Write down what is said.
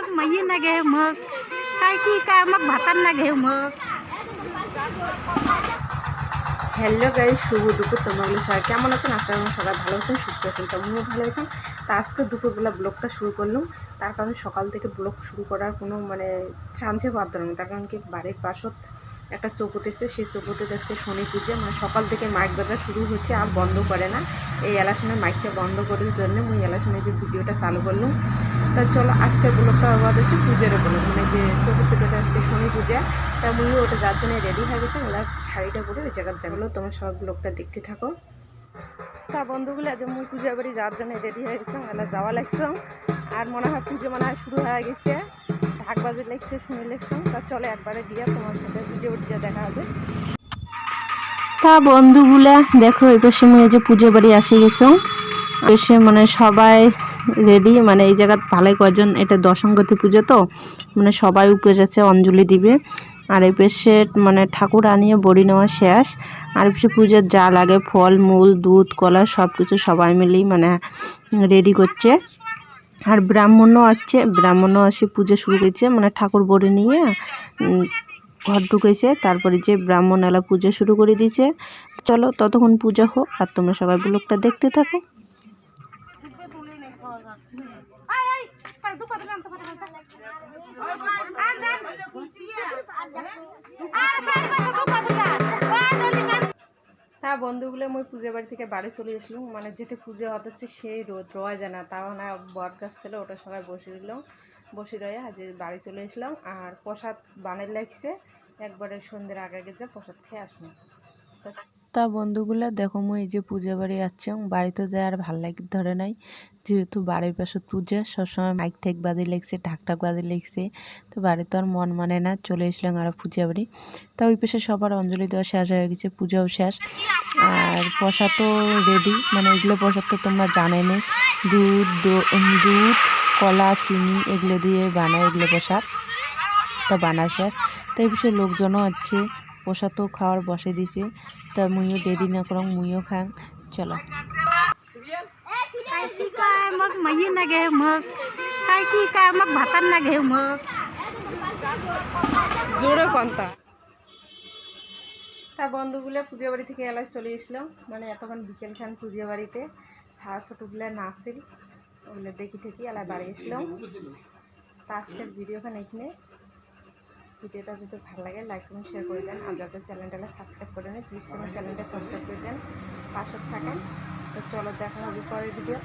मग माई ना घे मग काय की काय मग भातार ना घे मग। হ্যালো গাইস, শুভ দুপুর। তোমরা সবাই কেমন আছেন? আশা করি সবাই ভালো আছেন, সুস্থ আছেন। তুমিও ভালো আছেন। তা আজকে দুপুরবেলা ব্লগটা শুরু করলাম। তার কারণ সকাল থেকে ব্লগ শুরু করার কোনো চান্সে পারতাম না। তার কারণ কি বাড়ির পাশত একটা চৌকোত এসছে, সেই চৌকোতে আজকে শনি পুজো। সকাল থেকে মাইক বাজা শুরু হচ্ছে, আর বন্ধ করে না। এই এলাশনের মাইকটা বন্ধ করার জন্য মুই এলাশনের যে ভিডিওটা চালু করলাম। তা চলো আজকে ব্লগটা আবার হচ্ছে পুজোর ব্লগ, যে চৌকোতে আজকে শনি পূজা। তা মুইও ওটা যার জন্য রেডি হয়ে গেছে, ওরা শাড়িটা পরে ওই জায়গার যাগুলো। তোমার সব ব্লগটা দেখতে থাকো। তা বন্ধুগুলো আজ মুই পূজা বাড়ি যাওয়ার জন্য রেডি হয়ে গেছে, এলা যাওয়া লাগছে। আর মনে হয় পুজো শুরু হয়ে গেছে, ঢাক বাজে লাগছে, শুনে লাগছে। তা চলো একবারে দিয়ে তোমার সাথে পুজো বাড়ি দেখা হবে। তা বন্ধুগুলা দেখো, এবার সময় যে পুজো বাড়ি আসে গেছো, এসে সবাই রেডি। এই জায়গা ভালোই কয়জন, এটা দশমগতি পুজো তো সবাই উপরে যাচ্ছে অঞ্জলি দিবে। আর এই পেশে ঠাকুর আনিয়ে বড়ি নেওয়া শেষ। আর পেশে পুজোর যা লাগে ফল মূল দুধ কলা সব কিছু সবাই মিলেই রেডি করছে। আর ব্রাহ্মণও আসছে, ব্রাহ্মণও আসে পুজো শুরু করছে, ঠাকুর বড়ি নিয়ে ঘর ঢুকেছে। তারপরে যে ব্রাহ্মণ এলা পুজো শুরু করে দিয়েছে। চলো ততক্ষণ পূজা হোক, আর তোমরা সবাই ব্লগটা দেখতে থাকো। হ্যাঁ বন্ধুগুলো, মুই পুজো বাড়ি থেকে বাড়ি চলে আসলাম। যেতে পুজো হচ্ছে সেই রোদ রোয়া যায় না, তাও না বট গাছ ছিল, ওটা সবাই বসে দিলাম। বসে রয়ে আজ বাড়ি চলে আসলাম। আর প্রসাদ বানিয়ে লাগছে, একবারে সন্ধ্যের আগে গেছে প্রসাদ খেয়ে আসলাম। তা বন্ধুগুলো দেখো, মুই এই যে পূজা বাড়ি আসছি, বাড়িতে যায় আর ভাল লাগে ধরে নাই, যেহেতু বাড়ির পাশে পূজা সবসময় মাইক ঠেক বাজে লাগছে, ঢাক ঢাক বাজে লাগছে। তো বাড়িতে আর মন মানে না, চলে এসলাম আর পূজা বাড়ি। তা ওই পাশে সবার অঞ্জলি দেওয়া শেষ হয়ে গেছে, পূজাও শেষ। আর প্রসাদও রেডি, এগুলো প্রসাদ তো তোমরা জানেনই, দুধ কলা চিনি এগুলো দিয়ে বানায় এগুলো প্রসাদ। তা বানা শেষ। তো এই বিষয়ে লোকজনও আছে, প্রসাদও খাওয়ার বসে দিছে। তা মুইও দেরি না করং, মুইও খাং। চলো काय की काय मग माई ना घे मग काय की काय मग भातार ना घे मग। জোরে কন্তা। তা বন্ধুগুলো পুজো বাড়ি থেকে এলাকায় চলে এসলাম, এতক্ষণ বিকেল খান পুজো বাড়িতে ছোটোগুলো নাচছিল, ওগুলো দেখি থেকে এলাকায় বাড়ি এসলাম। তা আজকের ভিডিওখান এখানে। ভিডিওটা যদি ভালো লাগে লাইক কমেন্ট শেয়ার করে দেন, আর যাতে চ্যানেলটা সাবস্ক্রাইব করে নেন প্লিজ তোমার চ্যানেলটা সাবস্ক্রাইব করে দেন, পাশে থাকেন। তো চলো দেখা হবে পরের ভিডিও।